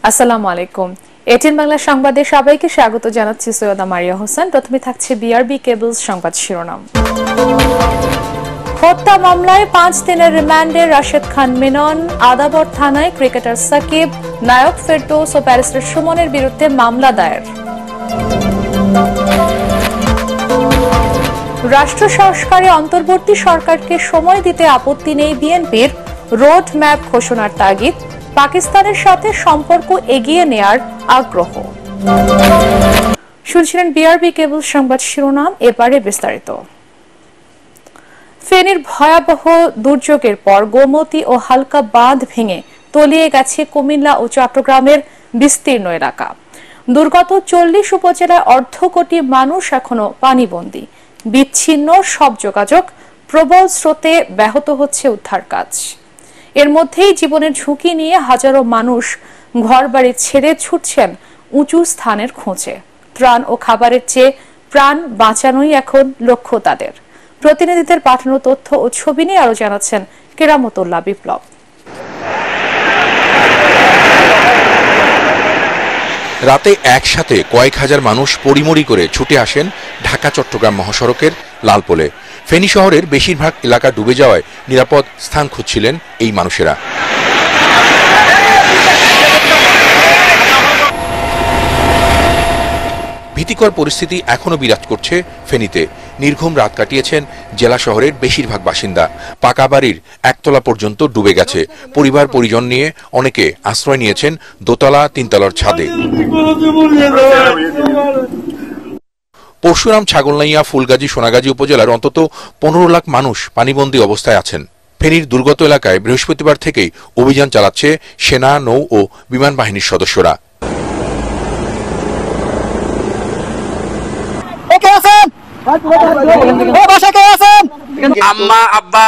আসসালামু আলাইকুম। এটিএন বাংলা সংবাদে সবাইকে স্বাগত জানাচ্ছি সৈয়দা মারিয়া হোসেন। প্রথমে থাকছে বিআরবি কেবলস সংবাদ শিরোনাম। হত্যা মামলায় 5 দিনের রিমান্ডে রাশেদ খান মিনন। আদাবর থানায় ক্রিকেটার সাকিব, নায়ক ফেরদৌস ও ব্যারিস্টার সুমনের বিরুদ্ধে মামলা দায়ের। রাষ্ট্র সংস্কারে অন্তর্বর্তী সরকারকে সময় দিতে আপত্তি নেই বিএনপির। রোড ম্যাপ ঘোষণার তাগিদ। পাকিস্তানের সাথে সম্পর্ক এগিয়ে নেয়ার আগ্রহ। শুনছিলেন বিআরবি কেবল সংবাদ শিরোনাম, এবারে বিস্তারিত। ফেনীর ভয়াবহ দুর্যোগের পর গোমতী ও হালকা বাঁধ ভেঙে তলিয়ে গেছে কুমিল্লা ও চট্টগ্রামের বিস্তীর্ণ এলাকা। দুর্গত 40 উপজেলায় অর্ধ কোটি মানুষ এখনো পানিবন্দী। বিচ্ছিন্ন সব যোগাযোগ, প্রবল স্রোতে ব্যাহত হচ্ছে উদ্ধার কাজ। এর মধ্যেই জীবনের ঝুঁকি নিয়ে হাজারো মানুষ ঘরবাড়ি ছেড়ে ছুটছেন উঁচু স্থানের খোঁজে। ত্রাণ ও খাবারের চেয়ে প্রাণ বাঁচানোই এখন লক্ষ্য তাদের। প্রতিনিধিদের পাঠানো তথ্য ও ছবি নিয়ে আরো জানাচ্ছেন কেরামতুল্লাহ বিপ্লব। রাতে একসাথে কয়েক হাজার মানুষ পরিমরি করে ছুটে আসেন ঢাকা চট্টগ্রাম মহাসড়কের লালপোলে। ফেনী শহরের বেশিরভাগ এলাকা ডুবে যাওয়ায় নিরাপদ স্থান খুঁজছিলেন এই মানুষেরা। ভীতিকর পরিস্থিতি এখনো বিরাজ করছে ফেনীতে। নির্ঘুম রাত কাটিয়েছেন জেলা শহরের বেশিরভাগ বাসিন্দা। পাকা বাড়ির একতলা পর্যন্ত ডুবে গেছে। পরিবার পরিজন নিয়ে অনেকে আশ্রয় নিয়েছেন দোতলা তিনতলার ছাদে। পরশুরাম, ছাগলনাইয়া, ফুলগাজী, সোনাগাজী উপজেলার অন্তত 15 লাখ মানুষ পানিবন্দী অবস্থায় আছেন। ফেনীর দুর্গত এলাকায় বৃহস্পতিবার থেকেই অভিযান চালাচ্ছে সেনা, নৌ ও বিমান বাহিনীর সদস্যরা। আম্মা, আব্বা,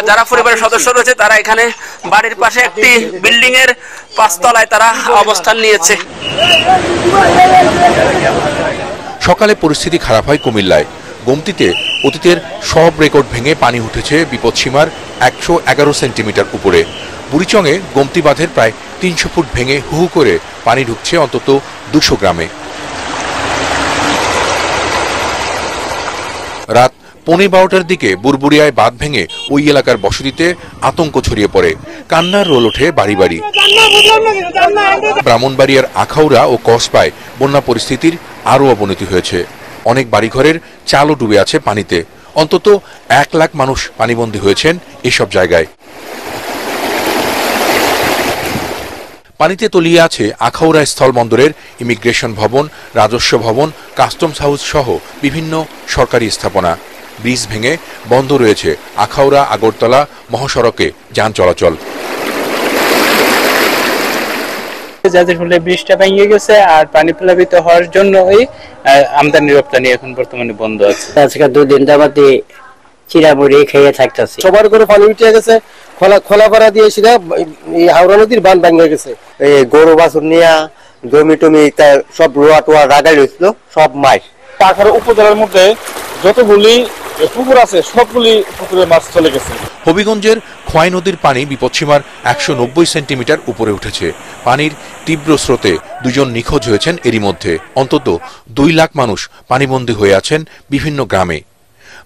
যারা পরিবারের সদস্য রয়েছে তারা এখানে বাড়ির পাশে একটি বিল্ডিং এর 5 তলায় তারা অবস্থান নিয়েছে। সকালে পরিস্থিতি খারাপ হয় কুমিল্লায়। গোমতীতে অতীতের সব রেকর্ড ভেঙে পানি উঠেছে বিপদসীমার 111 সেন্টিমিটার উপরে। বুড়িচংয়ে গোমতী বাঁধের প্রায় 300 ফুট ভেঙে হু হু করে পানি ঢুকছে অন্তত 200 গ্রামে। রাত 12:15টার দিকে বুরবুরিয়ায় বাঁধ ভেঙে ওই এলাকার বসতিতে আতঙ্ক ছড়িয়ে পড়ে। কান্নার রোল ওঠে বাড়ি বাড়ি। ব্রাহ্মণবাড়িয়ার আখাউড়া ও কসবায় বন্যা পরিস্থিতির আরও অবনতি হয়েছে। অনেক বাড়িঘরের চালও ডুবে আছে পানিতে। অন্তত 1 লাখ মানুষ পানিবন্দী হয়েছেন এসব জায়গায়। পানিতে তলিয়ে আছে আখাউড়া স্থলবন্দরের ইমিগ্রেশন ভবন, রাজস্ব ভবন, কাস্টমস হাউস সহ বিভিন্ন সরকারি স্থাপনা। ব্রিজ ভেঙে বন্ধ রয়েছে আখাউড়া আগরতলা মহাসড়কে যান চলাচল। যাদের ফলে ব্রিজটা ভেঙে গেছে আর পানি প্লাবিত হওয়ার জন্যই আমদানি রপ্তানি এখন বর্তমানে বন্ধ আছে। আজকে 2 দিন যাবতই চিরামুড়ি খেয়ে থাকতেছি। সবার করে পানি উঠে গেছে, খোলা করা দিয়ে সেটা এই হাওড়া নদীর বাঁধ ভেঙে গেছে। এই গরু বাছুর নিয়া জমি টমি সব রোয়া টোয়া রাগাই রয়েছিল, সব মাছ। 18 উপজেলার মধ্যে যতগুলি পুকুর আছে সবগুলি পুকুরে মাছ চলে গেছে। হবিগঞ্জের খোয়াই নদীর পানি বিপদসীমার 190 সেন্টিমিটার উপরে উঠেছে। পানির তীব্র স্রোতে 2 জন নিখোঁজ হয়েছেন এরই মধ্যে। অন্তত 2 লাখ মানুষ পানিবন্দী হয়ে আছেন বিভিন্ন গ্রামে।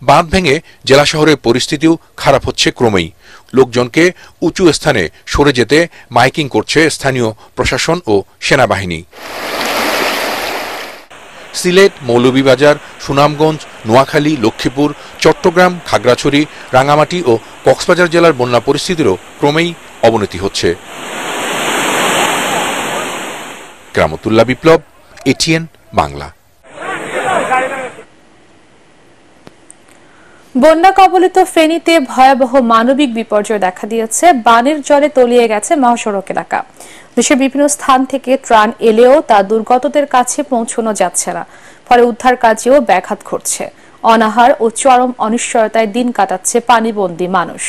বাঁধ ভেঙে জেলা শহরের পরিস্থিতিও খারাপ হচ্ছে ক্রমেই। লোকজনকে উঁচু স্থানে সরে যেতে মাইকিং করছে স্থানীয় প্রশাসন ও সেনাবাহিনী। সিলেট, মৌলভীবাজার, সুনামগঞ্জ, নোয়াখালী, লক্ষ্মীপুর, চট্টগ্রাম, খাগড়াছড়ি, রাঙ্গামাটি ও কক্সবাজার জেলার বন্যা পরিস্থিতিরও ক্রমেই অবনতি হচ্ছে। কেরামতুল্লাহ বিপ্লব, এটিএন বাংলা। বন্যা কবলিত ফেনীতে ভয়াবহ মানবিক বিপর্যয় দেখা দিয়েছে। বানের জলে তলিয়ে গেছে মহাসড়ক এলাকা। দেশের বিভিন্ন স্থান থেকে ত্রাণ এলেও তা দুর্গতদের কাছে পৌঁছানো যাচ্ছে না। ফলে উদ্ধার কাজেও ব্যাঘাত ঘটছে। অনাহার ও চরম অনিশ্চয়তায় দিন কাটাচ্ছে পানিবন্দী মানুষ।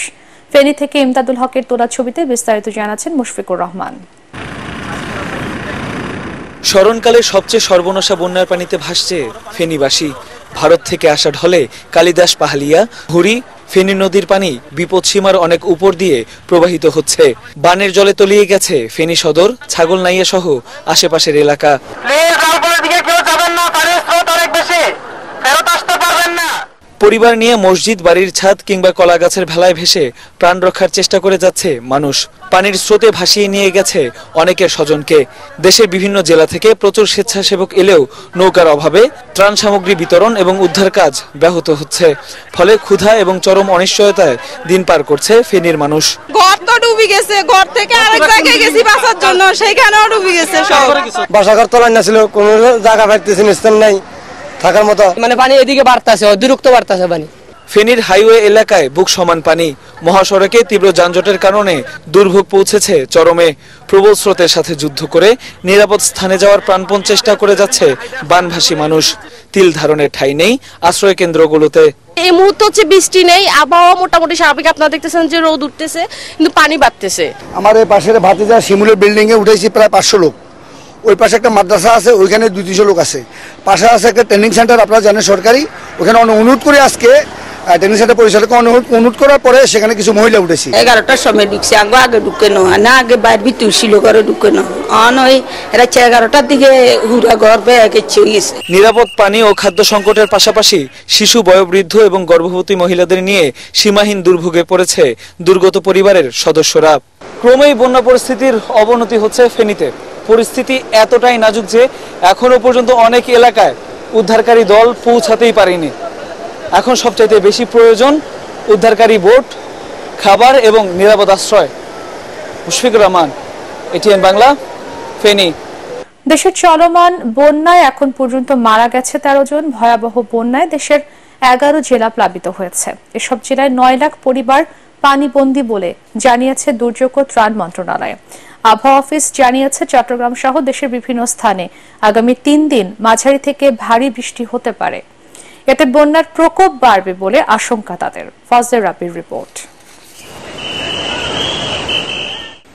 ফেনী থেকে ইমদাদুল হকের তোলা ছবিতে বিস্তারিত জানাচ্ছেন মুশফিকুর রহমান। স্মরণকালে সবচেয়ে সর্বনাশা বন্যার পানিতে ভাসছে ফেনীবাসী। ভারত থেকে আসা ঢলে কালিদাস পাহালিয়া, হুরি, ফেনী নদীর পানি বিপদসীমার অনেক উপর দিয়ে প্রবাহিত হচ্ছে। বানের জলে তলিয়ে গেছে ফেনী সদর, ছাগলনাইয়া সহ আশেপাশের এলাকা। পরিবার নিয়ে মসজিদ, বাড়ির ছাদ কিংবা কলা গাছের ভেলায় ভেসে প্রাণ রক্ষার চেষ্টা করে যাচ্ছে মানুষ। পানির স্রোতে ভাসিয়ে নিয়ে গেছে অনেকের স্বজনকে। দেশের বিভিন্ন জেলা থেকে প্রচুর স্বেচ্ছাসেবক এলেও নৌকার অভাবে ত্রাণ সামগ্রী বিতরণ এবং উদ্ধার কাজ ব্যাহত হচ্ছে। ফলে ক্ষুধা এবং চরম অনিশ্চয়তায় দিন পার করছে ফেনীর মানুষ। ঘর তো ডুবে গেছে, ঘর থেকে আরেক জায়গায় গেছি বাঁচার জন্য, সেখানেও ডুবে গেছে সব। বাসাঘর তোলা না ছিল, কোনো জায়গা পাইতেছি স্থান নাই থাকার মতো। মানে পানি এদিকে বাড়তেছে, অতিরিক্ত বাড়তেছে পানি। ফেনীর হাইওয়ে এলাকায় বুক সমান পানি। মহাসড়কে তীব্র যানজটের কারণে দুর্ভোগ পৌঁছেছে চরমে। প্রবল স্রোতের সাথে যুদ্ধ করে নিরাপদ স্থানে যাওয়ার প্রাণপণ চেষ্টা করে যাচ্ছে বানভাসী মানুষ। তিল ধারণের ঠাঁই নেই আশ্রয় কেন্দ্রগুলোতে। এই মুহূর্তে হচ্ছে বৃষ্টি নেই, আবহাওয়া মোটামুটি স্বাভাবিক। আপনারা দেখতেছেন যে রোদ উঠতেছে, কিন্তু পানি বাড়তেছে। আমার এই পাশের ভাতিজা শিমুলের বিল্ডিং এ উঠেছি প্রায় 500 লোক। ওই পাশে একটা মাদ্রাসা আছে, ওইখানে 200-300 লোক আছে। পাশে আছে একটা ট্রেনিং সেন্টার, আপনারা জানেন সরকারি। ওখানে অনুরোধ করে আজকে ট্রেনিং সেন্টার পরিচালককে অনুরোধ করার পরে সেখানে কিছু মহিলা উঠেছি। 11টার সময় ঢুকছে, আগে ঢুকে না, আগে বাইরে ভিতর ছিল ঘরে ঢুকে না। ওই এরা 11টার দিকে হুড়া ঘর বেয়ে গেছে। নিরাপদ পানি ও খাদ্য সংকটের পাশাপাশি শিশু, বয়োবৃদ্ধ এবং গর্ভবতী মহিলাদের নিয়ে সীমাহীন দুর্ভোগে পড়েছে দুর্গত পরিবারের সদস্যরা। ক্রমেই বন্যা পরিস্থিতির অবনতি হচ্ছে ফেনীতে। পরিস্থিতি এতটাই নাজুক যে এখনো পর্যন্ত অনেক এলাকায় উদ্ধারকারী দল পৌঁছাতেই পারেনি। এখন সবচাইতে বেশি প্রয়োজন উদ্ধারকারী বোট, খাবার এবং নিরাপদ আশ্রয়। মুশফিকুর রহমান, এটিএন বাংলা, ফেনী। দেশের চলমান বন্যায় এখন পর্যন্ত মারা গেছে 13 জন। ভয়াবহ বন্যায় দেশের 11 জেলা প্লাবিত হয়েছে। এসব জেলায় 9 লাখ পরিবার পানিবন্দী বলে জানিয়েছে দুর্যোগ ও ত্রাণ মন্ত্রণালয়। আবহাওয়া অফিস জানিয়েছে চট্টগ্রাম সহ দেশের বিভিন্ন স্থানে আগামী 3 দিন মাঝারি থেকে ভারী বৃষ্টি হতে পারে। এতে বন্যার প্রকোপ বাড়বে বলে আশঙ্কা তাদের। ফজলে রাব্বির রিপোর্ট।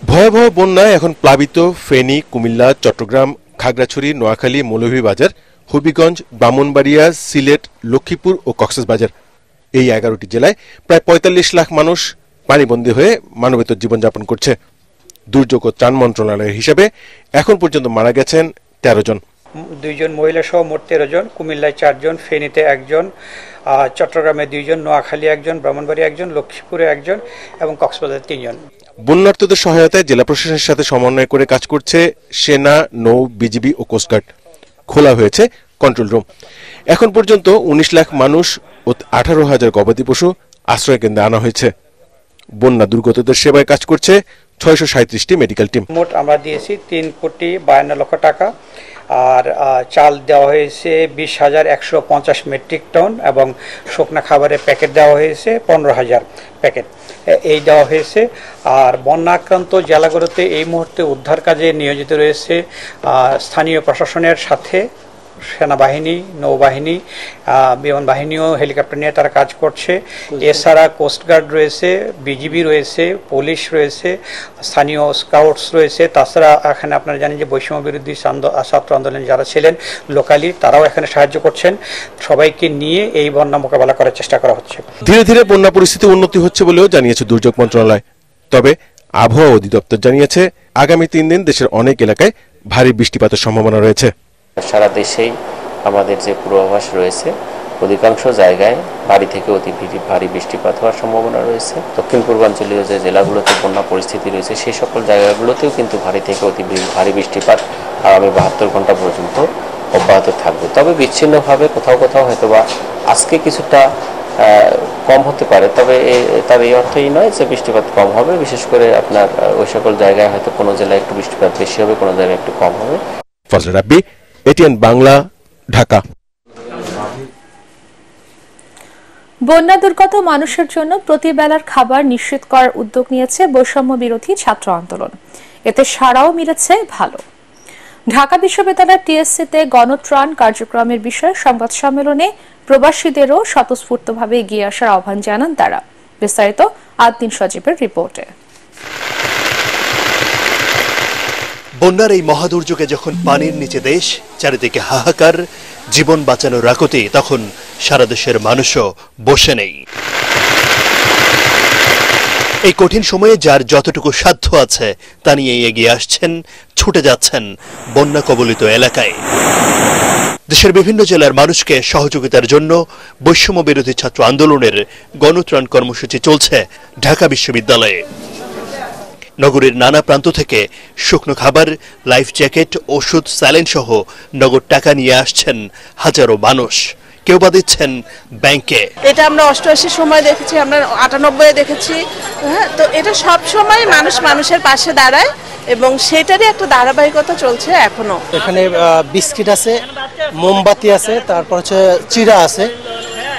ভয়াবহ বন্যায় এখন প্লাবিত ফেনী, কুমিল্লা, চট্টগ্রাম, খাগড়াছড়ি, নোয়াখালী, মৌলভীবাজার, হবিগঞ্জ, ব্রাহ্মণবাড়িয়া, সিলেট, লক্ষ্মীপুর ও কক্সবাজার। এই 11টি জেলায় প্রায় 45 লাখ মানুষ পানিবন্দী হয়ে মানবেতর জীবনযাপন করছে। দুর্যোগ ও ত্রাণ মন্ত্রণালয়ের হিসেবে এখন পর্যন্ত মারা গেছেন 13 জন। 2 জন মহিলা সহ মোট 13 জন। কুমিল্লায় 4 জন, ফেনীতে 1 জন, চট্টগ্রামে 2 জন, নোয়াখালী 1 জন, ব্রাহ্মণবাড়িয়া 1 জন, লক্ষ্মীপুরে 1 জন এবং কক্সবাজারে 3 জন। বন্যার্তদের সহায়তায় জেলা প্রশাসনের সাথে সমন্বয় করে কাজ করছে সেনা, নৌ, বিজিবি ও কোস্টগার্ড। খোলা হয়েছে কন্ট্রোল রুম। এখন পর্যন্ত 19 লাখ মানুষ ও 18,000 গবাদি পশু আশ্রয় কেন্দ্রে আনা হয়েছে। বন্যা দুর্গতদের সেবায় কাজ করছে 637টি মেডিকেল টিম। মোট আমরা দিয়েছি 3,52,00,000 টাকা। আর চাল দেওয়া হয়েছে 20,150 মেট্রিক টন এবং শুকনা খাবারের প্যাকেট দেওয়া হয়েছে 15,000 প্যাকেট এই দেওয়া হয়েছে। আর বন্যা আক্রান্ত জেলাগুলোতে এই মুহূর্তে উদ্ধার কাজে নিয়োজিত রয়েছে স্থানীয় প্রশাসনের সাথে সেনাবাহিনী, নৌবাহিনী, বিমান বাহিনীও হেলিকপ্টার নিয়ে তারা কাজ করছে। এছাড়া কোস্টগার্ড রয়েছে, বিজিবি রয়েছে, পুলিশ রয়েছে, স্থানীয় স্কাউটস রয়েছে। তাছাড়া এখানে আপনারা জানেন যে বৈষম্য বিরোধী ছাত্র আন্দোলনে যারা ছিলেন লোকালি, তারাও এখানে সাহায্য করছেন। সবাইকে নিয়ে এই বন্যা মোকাবেলা করার চেষ্টা করা হচ্ছে। ধীরে ধীরে বন্যা পরিস্থিতি উন্নতি হচ্ছে বলেও জানিয়েছে দুর্যোগ মন্ত্রণালয়। তবে আবহাওয়া অধিদপ্তর জানিয়েছে আগামী 3 দিন দেশের অনেক এলাকায় ভারী বৃষ্টিপাতের সম্ভাবনা রয়েছে। সারা দেশেই আমাদের যে পূর্বাভাস রয়েছে, অধিকাংশ জায়গায় ভারী থেকে অতি ভারী বৃষ্টিপাত হওয়ার সম্ভাবনা রয়েছে। দক্ষিণ পূর্বাঞ্চলীয় যে জেলাগুলোতে বন্যা পরিস্থিতি রয়েছে সেই সকল জায়গাগুলোতেও কিন্তু ভারী থেকে অতি ভারী বৃষ্টিপাত আগামী 72 ঘন্টা পর্যন্ত অব্যাহত থাকবে। তবে বিচ্ছিন্নভাবে কোথাও কোথাও হয়তোবা আজকে কিছুটা কম হতে পারে, তবে তার এই অর্থই নয় যে বৃষ্টিপাত কম হবে। বিশেষ করে আপনার ওই সকল জায়গায় হয়তো কোনো জেলায় একটু বৃষ্টিপাত বেশি হবে, কোনো জায়গায় একটু কম হবে। ফজলে রাব্বি, এটিএন বাংলা, ঢাকা। বন্যা দুর্গত মানুষের জন্য প্রতিবেলার খাবার নিশ্চিত করার উদ্যোগ নিয়েছে বৈষম্য বিরোধী ছাত্র আন্দোলন। এতে সাড়াও মিলেছে ভালো। ঢাকা বিশ্ববিদ্যালয়ের টিএসসিতে গণত্রাণ কার্যক্রমের বিষয়ে সংবাদ সম্মেলনে প্রবাসীদেরও স্বতঃস্ফূর্তভাবে এগিয়ে আসার আহ্বান জানান তারা। বিস্তারিত আদ্দিন সজীবের রিপোর্টে। বন্যার এই মহাদুর্যোগে যখন পানির নিচে দেশ, চারিদিকে হাহাকার, জীবন বাঁচানোর আকুতি, তখন সারা দেশের মানুষও বসে নেই। এই কঠিন সময়ে যার যতটুকু সাধ্য আছে তা নিয়ে এগিয়ে আসছেন, ছুটে যাচ্ছেন বন্যা কবলিত এলাকায়। দেশের বিভিন্ন জেলার মানুষকে সহযোগিতার জন্য বৈষম্য বিরোধী ছাত্র আন্দোলনের গণত্রাণ কর্মসূচি চলছে ঢাকা বিশ্ববিদ্যালয়ে। নগরীর নানা প্রান্ত থেকে শুকনো খাবার, লাইফ জ্যাকেট, ওষুধ, স্যালাইন সহ নগদ টাকা নিয়ে আসছেন হাজারো মানুষ। কেউ বা দিচ্ছেন ব্যাংকে। এটা আমরা 88 সময় দেখেছি, আমরা 98 দেখেছি। হ্যাঁ, তো এটা সব সময় মানুষের পাশে দাঁড়ায় এবং সেটারই একটা ধারাবাহিকতা চলছে এখনো। এখানে বিস্কিট আছে, মোমবাতি আছে, তারপর হচ্ছে চিড়া আছে,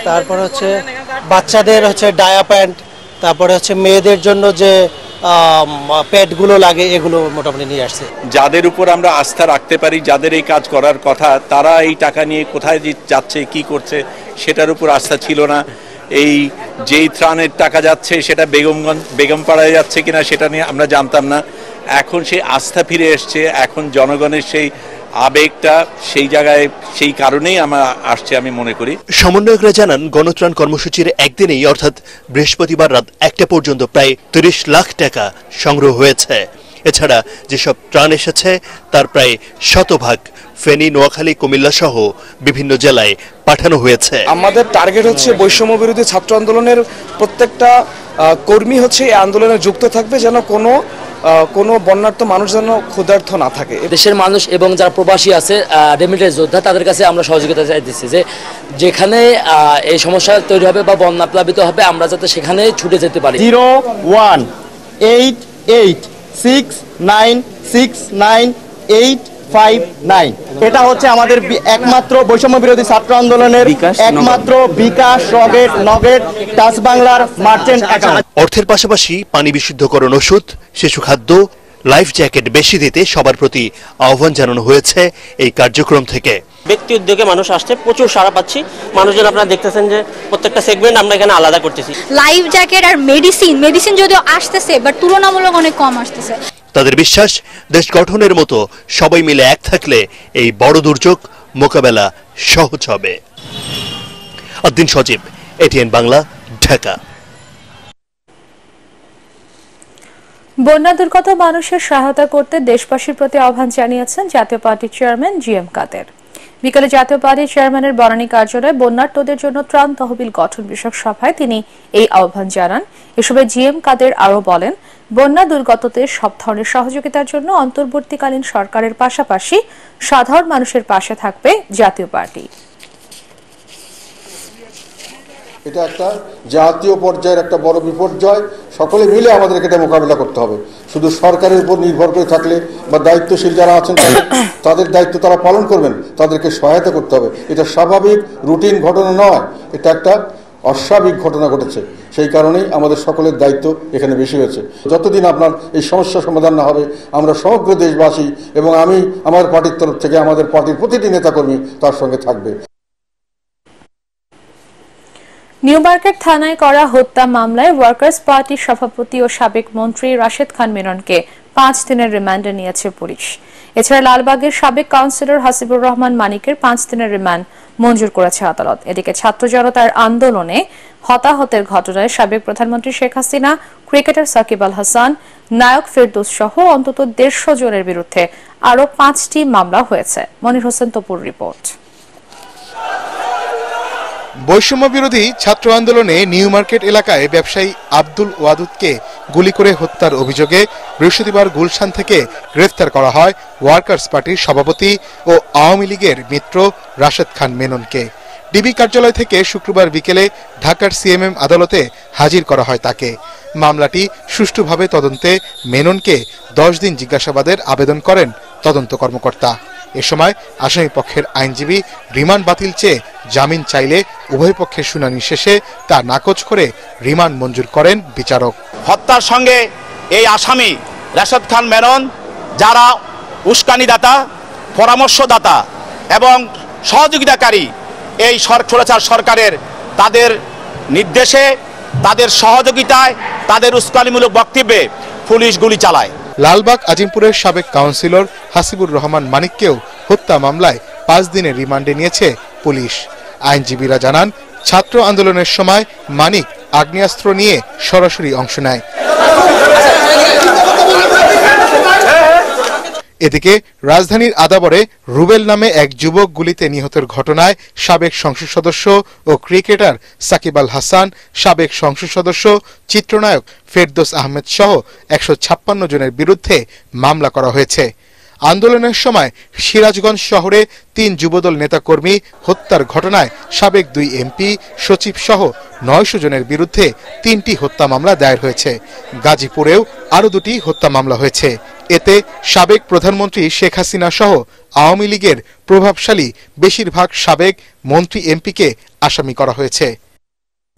তারপর হচ্ছে বাচ্চাদের হচ্ছে ডায়া প্যান্ট, তারপরে হচ্ছে মেয়েদের জন্য যে প্যাডগুলো লাগে এগুলো মোটামুটি নিয়ে আসছে। যাদের উপর আমরা আস্থা রাখতে পারি, যাদের এই কাজ করার কথা, তারা এই টাকা নিয়ে কোথায় যাচ্ছে, কি করছে সেটার উপর আস্থা ছিল না। এই যেই ত্রাণের টাকা যাচ্ছে সেটা বেগমপাড়ায় যাচ্ছে কিনা সেটা নিয়ে আমরা জানতাম না। এখন সেই আস্থা ফিরে এসছে, এখন জনগণের সেই আবেগটা সেই জায়গায়, সেই কারণেই আমরা আসছে আমি মনে করি। সমন্বয়করা জানান, গণত্রাণ কর্মসূচির একদিনেই অর্থাৎ বৃহস্পতিবার রাত 1টা পর্যন্ত প্রায় 30 লাখ টাকা সংগ্রহ হয়েছে। এছাড়া যেসব ত্রাণ এসেছে তার প্রায় শতভাগ ফেনী, নোয়াখালী, কুমিল্লা সহ বিভিন্ন জেলায় পাঠানো হয়েছে। আমাদের টার্গেট হচ্ছে বৈষম্য বিরোধী ছাত্র আন্দোলনের প্রত্যেকটা কর্মী হচ্ছে এই আন্দোলনে যুক্ত থাকবে, যেন কোনো বন্যার্থ মানুষ যেন ক্ষুধার্ত না থাকে। দেশের মানুষ এবং যারা প্রবাসী আছে, রেমিটেন্স যোদ্ধা, তাদের কাছে আমরা সহযোগিতা চাইতেছি যে যেখানে এই সমস্যা তৈরি হবে বা বন্যা প্লাবিত হবে, আমরা যাতে সেখানে ছুটে যেতে পারি। 01886969859 এটা হচ্ছে আমাদের একমাত্র বৈষম্য বিরোধী ছাত্র আন্দোলনের একমাত্র বিকাশ নগেট টাচ বাংলার মার্চেন্ট অ্যাকাউন্ট। অর্থের পাশাপাশি পানি বিশুদ্ধকরণ ওষুধ, শিশু খাদ্য, লাইফ জ্যাকেট বেশি দিতে সবার প্রতি আহ্বান জানানো হয়েছে এই কার্যক্রম থেকে। ব্যক্তি উদ্যোগে মানুষ আসছে, প্রচুর সাড়া পাচ্ছি। মানুষজন আপনারা দেখতেছেন যে প্রত্যেকটা সেগমেন্ট আমরা এখানে আলাদা করতেছি। লাইফ জ্যাকেট আর মেডিসিন যদিও আসতেছে, বাট তুলনামূলক অনেক কম আসতেছে। তাদের বিশ্বাস, দেশ গঠনের মতো সবাই মিলে এক থাকলে এই বড় দুর্যোগ মোকাবেলা সহজ হবে। আদ্দিন সজীব, এটিএন বাংলা, ঢাকা। বন্যা দুর্গত মানুষের সহায়তা করতে দেশবাসীর প্রতি আহ্বান জানিয়েছেন জাতীয় পার্টির চেয়ারম্যান জিএম কাদের। বিকেলে জাতীয় পার্টির চেয়ারম্যানের বনানী কার্যালয়ে বন্যার্তদের জন্য ত্রাণ তহবিল গঠন বিষয়ক সভায় তিনি এই আহ্বান জানান। এ সময় জিএম কাদের আরও বলেন, বন্যা দুর্গতদের সব ধরনের সহযোগিতার জন্য অন্তর্বর্তীকালীন সরকারের পাশাপাশি সাধারণ মানুষের পাশে থাকবে জাতীয় পার্টি। এটা একটা জাতীয় পর্যায়ের একটা বড় বিপর্যয়, সকলে মিলে আমাদেরকে এটা মোকাবিলা করতে হবে। শুধু সরকারের উপর নির্ভর করে থাকলে বা দায়িত্বশীল যারা আছেন তাদের দায়িত্ব তারা পালন করবেন, তাদেরকে সহায়তা করতে হবে। এটা স্বাভাবিক রুটিন ঘটনা নয়, এটা একটা অস্বাভাবিক ঘটনা ঘটেছে। সেই কারণেই আমাদের সকলের দায়িত্ব এখানে বেশি হয়েছে। যতদিন আপনার এই সমস্যা সমাধান না হবে, আমরা সমগ্র দেশবাসী এবং আমি আমার পার্টির তরফ থেকে আমাদের পার্টির প্রতিটি নেতাকর্মী তার সঙ্গে থাকবে। নিউ মার্কেট থানায় করা হত্যা মামলায় ওয়ার্কার্স পার্টির সভাপতি ও সাবেক মন্ত্রী রাশেদ খান মেননকে 5 দিনের রিমান্ডে নিয়েছে পুলিশ। এছাড়া লালবাগের সাবেক কাউন্সিলর হাসিবুর রহমান মানিকের 5 দিনের রিমান্ড মঞ্জুর করেছে আদালত। এদিকে ছাত্র জনতার আন্দোলনে হতাহতের ঘটনায় সাবেক প্রধানমন্ত্রী শেখ হাসিনা, ক্রিকেটার সাকিব আল হাসান, নায়ক ফেরদৌস সহ অন্তত 150 জনের বিরুদ্ধে আরও 5টি মামলা হয়েছে। মনির হোসেন তপুর রিপোর্ট। বৈষম্য বিরোধী ছাত্র আন্দোলনে নিউ মার্কেট এলাকায় ব্যবসায়ী আব্দুল ওয়াদুদকে গুলি করে হত্যার অভিযোগে বৃহস্পতিবার গুলশান থেকে গ্রেফতার করা হয় ওয়ার্কার্স পার্টির সভাপতি ও আওয়ামী লীগের মিত্র রাশেদ খান মেননকে। ডিবি কার্যালয় থেকে শুক্রবার বিকেলে ঢাকার সিএমএম আদালতে হাজির করা হয় তাকে। মামলাটি সুষ্ঠুভাবে তদন্তে মেননকে 10 দিন জিজ্ঞাসাবাদের আবেদন করেন তদন্ত কর্মকর্তা। এ সময় আসামি পক্ষের আইনজীবী রিমান্ড বাতিল চেয়ে জামিন চাইলে উভয় পক্ষের শুনানি শেষে তা নাকচ করে রিমান্ড মঞ্জুর করেন বিচারক। হত্যার সঙ্গে এই আসামি রাশেদ খান মেনন, যারা উস্কানিদাতা, পরামর্শদাতা এবং সহযোগিতাকারী এই স্বৈরাচার সরকারের, তাদের নির্দেশে, তাদের সহযোগিতায়, তাদের উস্কানিমূলক বক্তব্যে পুলিশ গুলি চালায়। লালবাগ আজিমপুরের সাবেক কাউন্সিলর হাসিবুর রহমান মানিককেও হত্যা মামলায় 5 দিনের রিমান্ডে নিয়েছে পুলিশ। আইনজীবীরা জানান, ছাত্র আন্দোলনের সময় মানিক আগ্নেয়াস্ত্র নিয়ে সরাসরি অংশ নেয়। এদিকে রাজধানীর আদাবরে রুবেল নামে এক যুবক গুলিতে নিহতের ঘটনায় সাবেক সংসদ সদস্য ও ক্রিকেটার সাকিব আল হাসান, সাবেক সংসদ সদস্য চিত্রনায়ক ফেরদৌস আহমেদ সহ ১৫৬ জনের বিরুদ্ধে মামলা করা হয়েছে। আন্দোলনের সময় সিরাজগঞ্জ শহরে ৩ যুবদল নেতাকর্মী হত্যার ঘটনায় সাবেক ২ এমপি, সচিব সহ ৯০০ জনের বিরুদ্ধে ৩টি হত্যা মামলা দায়ের হয়েছে। গাজীপুরেও আরও ২টি হত্যা মামলা হয়েছে। এতে সাবেক প্রধানমন্ত্রী শেখ হাসিনা সহ আওয়ামী লীগের প্রভাবশালী বেশিরভাগ সাবেক মন্ত্রী এমপিকে আসামি করা হয়েছে।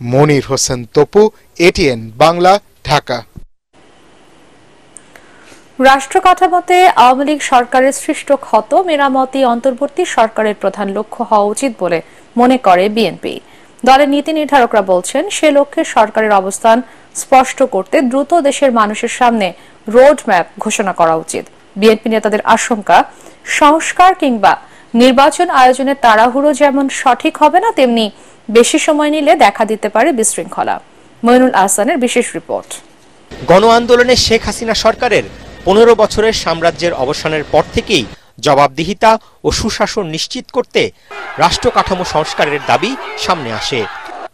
মনির হোসেন তপু, এটিএন বাংলা, ঢাকা। রাষ্ট্র কাঠামোতে আওয়ামী লীগ সরকারের সৃষ্ট ক্ষত মেরামতি অন্তর্বর্তী সরকারের প্রধান লক্ষ্য হওয়া উচিত বলে মনে করে বিএনপি। দলের নীতি নির্ধারকরা বলছেন, সে লক্ষ্যে সরকারের অবস্থান স্পষ্ট করতে দ্রুত দেশের মানুষের সামনে রোড ম্যাপ ঘোষণা করা উচিত। বিএনপি নেতাদের আশঙ্কা, সংস্কার কিংবা নির্বাচন আয়োজনের তাড়াহুড়ো যেমন সঠিক হবে না, তেমনি বেশি সময় নিলে দেখা দিতে পারে বিশৃঙ্খলা। মইনুল আহসানের বিশেষ রিপোর্ট। গণ আন্দোলনে শেখ হাসিনা সরকারের ১৫ বছরের সাম্রাজ্যের অবসানের পর থেকেই জবাবদিহিতা ও সুশাসন নিশ্চিত করতে রাষ্ট্র কাঠামো সংস্কারের দাবি সামনে আসে।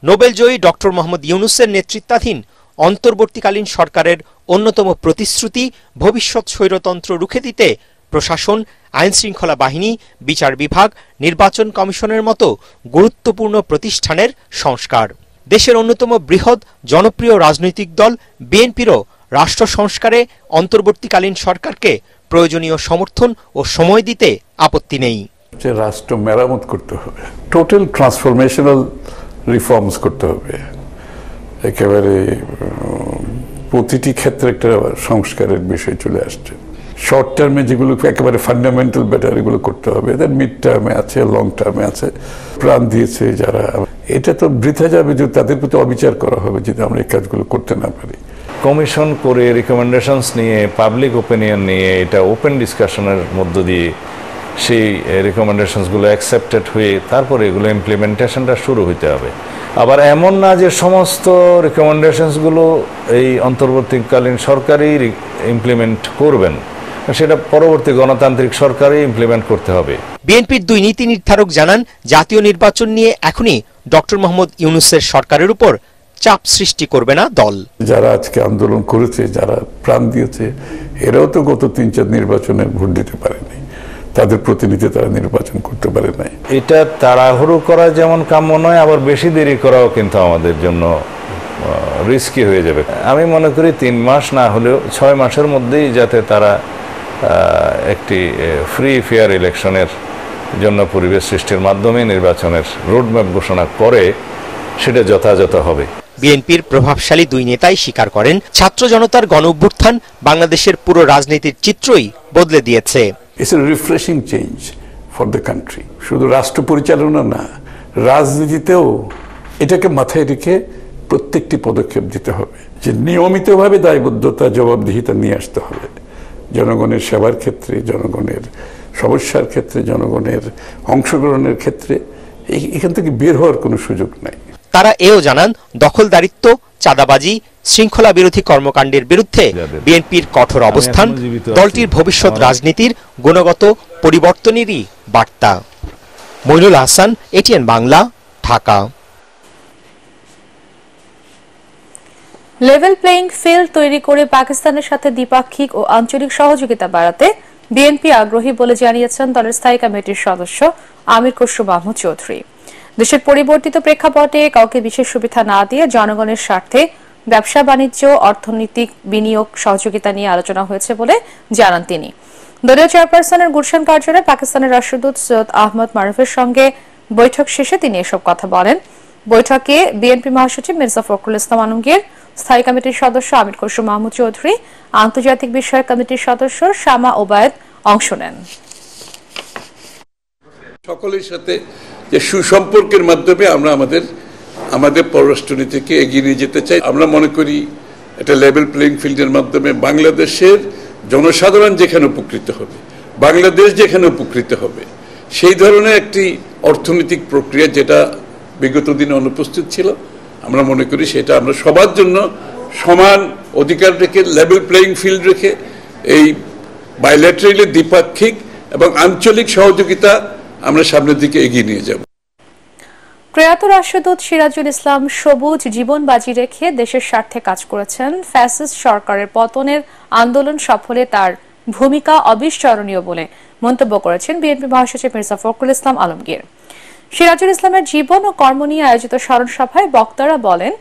নোবেলজয়ী ডক্টর মোহাম্মদ ইউনূসের নেতৃত্বাধীন অন্তর্বর্তীকালীন সরকারের অন্যতম প্রতিশ্রুতি ভবিষ্যৎ স্বৈরতন্ত্র রুখে দিতে প্রশাসন, আইনশৃঙ্খলা বাহিনী, বিচার বিভাগ, নির্বাচন কমিশনের মতো গুরুত্বপূর্ণ প্রতিষ্ঠানের সংস্কার। দেশের অন্যতম বৃহৎ জনপ্রিয় রাজনৈতিক দল বিএনপিরও রাষ্ট্র সংস্কারে অন্তর্বর্তীকালীন সরকারকে প্রয়োজনীয় সমর্থন ও সময় দিতে আপত্তি নেই। রাষ্ট্র মেরামত করতে হবে, টোটাল ট্রান্সফরমেশনাল রিফর্মস করতে হবে, একেবারে প্রতিটি ক্ষেত্রে একটা সংস্কারের বিষয় চলে আসছে। শর্ট টার্মে যেগুলো একেবারে ফান্ডামেন্টাল বেটার, এগুলো করতে হবে। মিড টার্মে আছে, লং টার্মে আছে। প্রাণ দিয়েছে যারা, এটা তো বৃথা যাবে যে তাদের প্রতি অবিচার করা হবে যদি আমরা এই কাজগুলো করতে না পারি। কমিশন করে রিকমেন্ডেশনস নিয়ে, পাবলিক ওপিনিয়ন নিয়ে, এটা ওপেন ডিসকাশনের মধ্য দিয়ে সেই রিকমেন্ডেশনসগুলো অ্যাকসেপ্টেড হয়ে তারপরে এগুলো ইমপ্লিমেন্টেশনটা শুরু হইতে হবে। আবার এমন না যে সমস্ত রিকমেন্ডেশনসগুলো এই অন্তর্বর্তীকালীন সরকারই ইমপ্লিমেন্ট করবেন, সেটা পরবর্তী গণতান্ত্রিক সরকারই ইমপ্লিমেন্ট করতে হবে। বিএনপির 2 নীতি নির্ধারক জানান, জাতীয় নির্বাচন নিয়ে এখনই ডক্টর মোহাম্মদ ইউনূসের সরকারের উপর চাপ সৃষ্টি করবে না দল। যারা আজকে আন্দোলন করেছে, যারা প্রাণ দিয়েছে, এরাও তো গত 3-4 নির্বাচনে ভোট দিতে পারেনি, তাদের প্রতিনিধি তারা নির্বাচন করতে পারে নাই। এটা তাড়াহুড়ো করা যেমন কাম্য নয়, আবার বেশি দেরি করাও কিন্তু আমাদের জন্য রিস্কি হয়ে যাবে। আমি মনে করি 3 মাস না হলেও 6 মাসের মধ্যেই যাতে তারা একটি ফ্রি ফেয়ার ইলেকশনের জন্য পরিবেশ সৃষ্টির মাধ্যমে নির্বাচনের রোডম্যাপ ঘোষণা করে, সেটা যথাযথ হবে। বিএনপির প্রভাবশালী 2 নেতাই স্বীকার করেন, ছাত্র জনতার গণ অভ্যুত্থান বাংলাদেশের পুরো রাজনীতির চিত্রই বদলে দিয়েছে। It's a refreshing change for the country. শুধু রাষ্ট্র পরিচালনা না, রাজনীতিতেও এটাকে মাথায় রেখে প্রত্যেকটি পদক্ষেপ দিতে হবে, যে নিয়মিতভাবে দায়বদ্ধতা, জবাবদিহিতা নিয়ে আসতে হবে জনগণের সেবার ক্ষেত্রে, জনগণের সমস্যার ক্ষেত্রে, জনগণের অংশগ্রহণের ক্ষেত্রে। এখান থেকে বের হওয়ার কোনো সুযোগ নাই। তারা এও জানান, দখলদারিত্ব, চাঁদাবাজি, শৃঙ্খলা বিরোধী কর্মকাণ্ডের বিরুদ্ধে বিএনপির কঠোর অবস্থান দলটির ভবিষ্যৎ রাজনীতির গুণগত পরিবর্তনেরই বার্তা। Moinul Ahsan, ATN Bangla, Dhaka. Level playing field তৈরি করে পাকিস্তানের সাথে দ্বিপাক্ষিক ও আঞ্চলিক সহযোগিতা বাড়াতে বিএনপি আগ্রহী বলে জানিয়েছেন দলের স্থায়ী কমিটির সদস্য আমির খসরু মাহমুদ চৌধুরী। দেশের পরিবর্তিত প্রেক্ষাপটে কাউকে বিশেষ সুবিধা না দিয়ে জনগণের স্বার্থে ব্যবসা বাণিজ্য, অর্থনৈতিক বিনিয়োগ সহযোগিতা নিয়ে আলোচনা হয়েছে বলে জানান তিনি। দলীয় চেয়ারপারসনের গুলশান কার্যালয়ে পাকিস্তানের রাষ্ট্রদূত সৈয়দ আহমদ মারুফের সঙ্গে বৈঠক শেষে তিনি এসব কথা বলেন। বৈঠকে বিএনপি মহাসচিব মির্জা ফখরুল ইসলাম আলমগীর, স্থায়ী কমিটির সদস্য আমির খসরু মাহমুদ চৌধুরী, আন্তর্জাতিক বিষয়ক কমিটির সদস্য শামা ওবায়েদ অংশ নেন। সকলের সাথে যে সুসম্পর্কের মাধ্যমে আমরা আমাদের পররাষ্ট্রনীতিকে এগিয়ে নিয়ে যেতে চাই। আমরা মনে করি এটা লেভেল প্লেইং ফিল্ডের মাধ্যমে বাংলাদেশের জনসাধারণ যেখানে উপকৃত হবে, বাংলাদেশ যেখানে উপকৃত হবে, সেই ধরনের একটি অর্থনৈতিক প্রক্রিয়া যেটা বিগত দিনে অনুপস্থিত ছিল, আমরা মনে করি সেটা আমরা সবার জন্য সমান অধিকার রেখে, লেভেল প্লেইং ফিল্ড রেখে এই বাইল্যাটারালি দ্বিপাক্ষিক এবং আঞ্চলিক সহযোগিতা আমরা সামনের দিকে এগিয়ে নিয়ে যাব। প্রয়াত রাষ্ট্রদূত সিরাজুল ইসলাম সবুজ জীবন বাজি রেখে দেশের স্বার্থে কাজ করেছেন। ফ্যাসিস্ট সরকারের পতনের আন্দোলন সফলে তার ভূমিকা অবিস্মরণীয় বলে মন্তব্য করেছেন বিএনপি মহাসচিব মির্জা ফখরুল ইসলাম আলমগীর। সিরাজুল ইসলামের জীবন ও কর্ম নিয়ে আয়োজিত স্মরণ সভায় বক্তারা বলেন,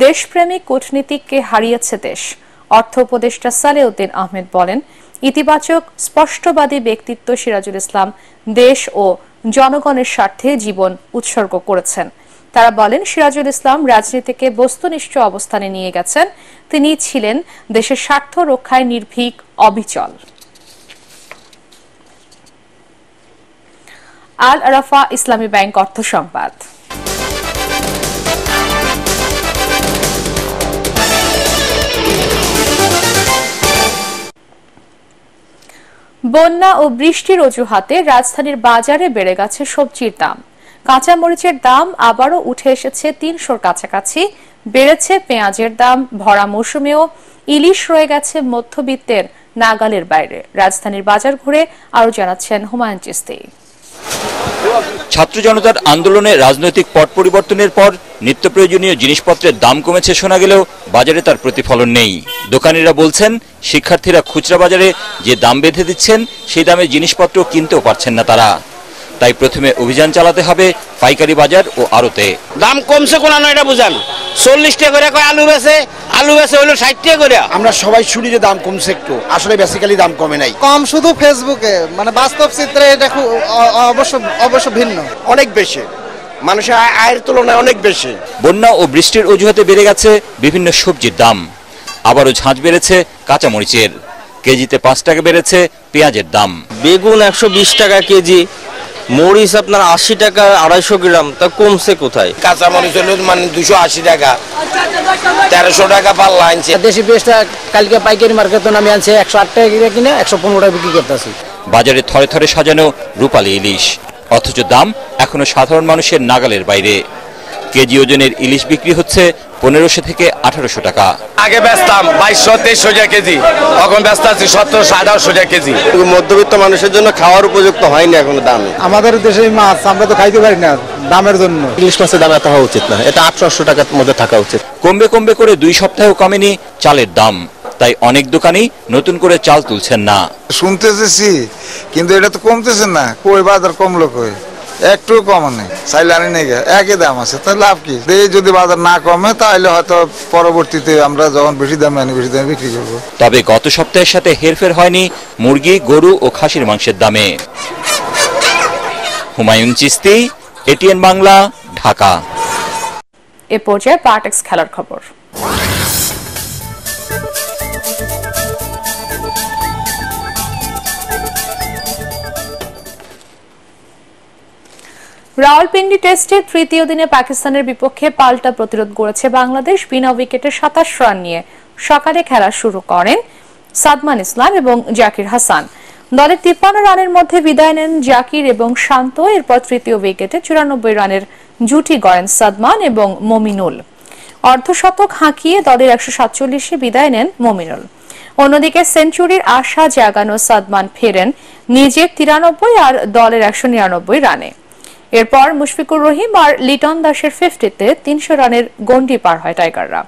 দেশপ্রেমিক কূটনীতিককে হারিয়েছে দেশ। অর্থ উপদেষ্টা সালেউদ্দিন আহমেদ বলেন, ইতিবাচক স্পষ্টবাদী ব্যক্তিত্ব সিরাজুল ইসলাম দেশ ও জনগণের স্বার্থে জীবন উৎসর্গ করেছেন। তারা বলেন, সিরাজুল ইসলাম রাজনীতিকে বস্তুনিষ্ঠ অবস্থানে নিয়ে গেছেন। তিনি ছিলেন দেশের স্বার্থ রক্ষায় নির্ভীক, অবিচল। আল আরাফা ইসলামী ব্যাংক অর্থ সংবাদ। বন্যা ও বৃষ্টির অজুহাতে রাজধানীর বাজারে বেড়ে গেছে সবজির দাম। কাঁচা মরিচের দাম আবারও উঠে এসেছে ৩০০-র কাছাকাছি। বেড়েছে পেঁয়াজের দাম। ভরা মৌসুমেও ইলিশ রয়ে গেছে মধ্যবিত্তের নাগালের বাইরে। রাজধানীর বাজার ঘুরে আরো জানাচ্ছেন হুমায়ুন চিস্তি। ছাত্র জনতার আন্দোলনে রাজনৈতিক পট পরিবর্তনের পর নিত্য প্রয়োজনীয় জিনিসপত্রের দাম কমেছে শোনা গেলেও বাজারে তার প্রতিফলন নেই। দোকানিরা বলছেন, শিক্ষার্থীরা খুচরা বাজারে যে দাম বেঁধে দিচ্ছেন সেই দামে জিনিসপত্র কিনতেও পারছেন না তারা। তাই প্রথমে অভিযান চালাতে হবে পাইকারি বাজার ও আড়তে। দাম কমছে কোন এটা বুঝান, 40 টাকা করে কয় আলু বেচে হলো 60 টাকা করে। আমরা সবাই শুনি যে দাম কমছে একটু, আসলে বেসিক্যালি দাম কমে নাই। কম শুধু ফেসবুকে, মানে বাস্তব চিত্রে এটা অবশ্য ভিন্ন, অনেক বেশি। মানুষের আয়ের তুলনায় অনেক বেশি। বন্যা ও বৃষ্টির অজুহাতে বেড়ে গেছে বিভিন্ন সবজির দাম। আবারও ঝাঁঝ বেড়েছে কাঁচামরিচের। কেজিতে 5 টাকা বেড়েছে পেঁয়াজের দাম। বেগুন 120 টাকা কেজি, মরিচ আপনার 80 টাকা 250 গ্রাম, তা কমছে কোথায়? কাঁচা মরিচ হলো মানে 280 টাকা, 1300 টাকা পাল্লা আনছে। দেশি পেঁয়াজটা কালকে পাইকারি মার্কেটে আমি আনছি 108 টাকা কিনে 115 টাকা বিক্রি করতেছি। বাজারে থরে থরে সাজানো রূপালী ইলিশ, অথচ দাম এখনো সাধারণ মানুষের নাগালের বাইরে। কেজি ওজনের ইলিশ বিক্রি হচ্ছে 1500 থেকে 1800 টাকা। আগে বেচতাম 2200-2300 টাকা কেজি, এখন ব্যস্ত আছি 1700-1800 টাকা কেজি। মধ্যবিত্ত মানুষের জন্য খাওয়ার উপযুক্ত হয়নি এখনো দাম। আমাদের দেশে মাছ আমরা তো খাইতে পারি না দামের জন্য। ইলিশ মাছের দাম এত হওয়া উচিত না, এটা 800 টাকার মধ্যে থাকা উচিত। কমবে কমবে করে 2 সপ্তাহেও কমেনি চালের দাম। তাই অনেক দোকানই নতুন করে চাল তুলছেন না। শুনতেছি কিন্তু এটা তো কমতেছে না। কই বাজার কমলো কই? একটু কম নেই, চাইলে আনি নেই, একই দাম আছে, তাহলে লাভ কি? যদি বাজার না কমে তাহলে হয়তো পরবর্তীতে আমরা যখন বেশি দামে আনি বেশি দামে বিক্রি করবো। তবে গত সপ্তাহের সাথে হেরফের হয়নি মুরগি, গরু ও খাসির মাংসের দামে। হুমায়ুন চিস্তি, এটিএন বাংলা, ঢাকা। এ পর্যায়ে পার্টেক্স খেলার খবর। রাওয়ালপিন্ডি টেস্টে তৃতীয় দিনে পাকিস্তানের বিপক্ষে পাল্টা প্রতিরোধ গড়েছে বাংলাদেশ। বিনা উইকেটে 27 রান নিয়ে সকালে খেলা শুরু করেন সাদমান ইসলাম এবং জাকির হাসান। দলের 53 রানের মধ্যে বিদায় নেন জাকির এবং শান্ত। এরপর তৃতীয় উইকেটে 94 রানের জুটি গড়েন সাদমান এবং মমিনুল। অর্ধশতক হাঁকিয়ে দলের 147-এ বিদায় নেন মমিনুল। অন্যদিকে সেঞ্চুরির আশা জাগানো সাদমান ফেরেন নিজের 93 আর দলের 199 রানে। এরপর মুশফিকুর রহিম আর লিটন দাসের 50-তে 300 রানের গন্ডি পার হয় টাইগাররা।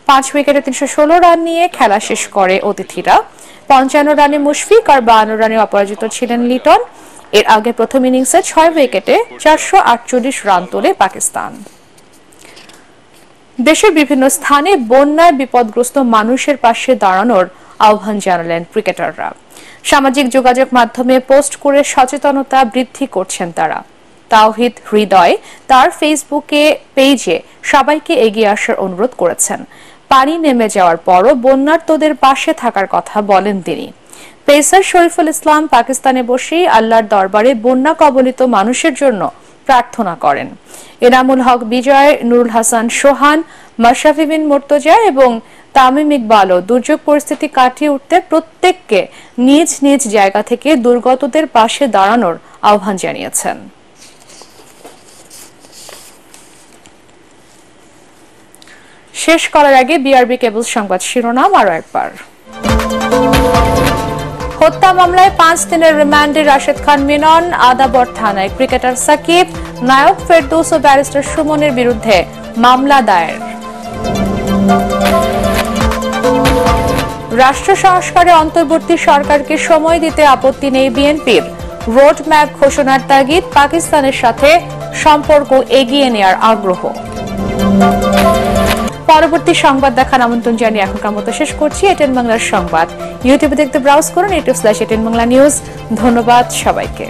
5 উইকেটে 316 রান নিয়ে খেলা শেষ করে অতিথিরা। 55 রানে মুশফিক আর 52 রানে অপরাজিত ছিলেন লিটন। এর আগে প্রথম ইনিংসে 6 উইকেটে 448 রান তোলে পাকিস্তান। দেশের বিভিন্ন স্থানে বন্যায় বিপদগ্রস্ত মানুষের পাশে দাঁড়ানোর আহ্বান জানালেন ক্রিকেটাররা। সামাজিক যোগাযোগ মাধ্যমে পোস্ট করে সচেতনতা বৃদ্ধি করছেন তারা। তাওহিদ হৃদয় তার ফেসবুকে পেজে সবাইকে এগিয়ে আসার অনুরোধ করেছেন। পানি নেমে যাওয়ার পরও বন্যার্তদের পাশে থাকার কথা বলেন তিনি। পেসার শরীফুল ইসলাম পাকিস্তানে বসেই আল্লাহর দরবারে বন্যা কবলিত মানুষের জন্য প্রার্থনা করেন। এনামুল হক বিজয়, নুরুল হাসান সোহান, মাশরাফি বিন মুর্তজা এবং তামিম ইকবালও দুর্যোগ পরিস্থিতি কাটিয়ে উঠতে প্রত্যেককে নিজ নিজ জায়গা থেকে দুর্গতদের পাশে দাঁড়ানোর আহ্বান জানিয়েছেন। শেষ করার আগে বিআরবি কেবল সংবাদ শিরোনাম আরো একবার। হত্যা মামলায় 5 দিনের রিমান্ডে রাশেদ খান মিনন। আদাবর থানায় ক্রিকেটার সাকিব, নায়ক ফেরদৌস ও ব্যারিস্টার সুমনের বিরুদ্ধে মামলা দায়ের। রাষ্ট্র সংস্কারে অন্তর্বর্তী সরকারকে সময় দিতে আপত্তি নেই বিএনপির। রোড ম্যাপ ঘোষণার তাগিদ, পাকিস্তানের সাথে সম্পর্ক এগিয়ে নেওয়ার আগ্রহ। পরবর্তী সংবাদ দেখার আমন্ত্রণ জানিয়ে এখনকার মতো শেষ করছি এটিএন বাংলার সংবাদ। ইউটিউবে দেখতে ব্রাউজ করুন youtube/এটিএন বাংলা নিউজ। ধন্যবাদ সবাইকে।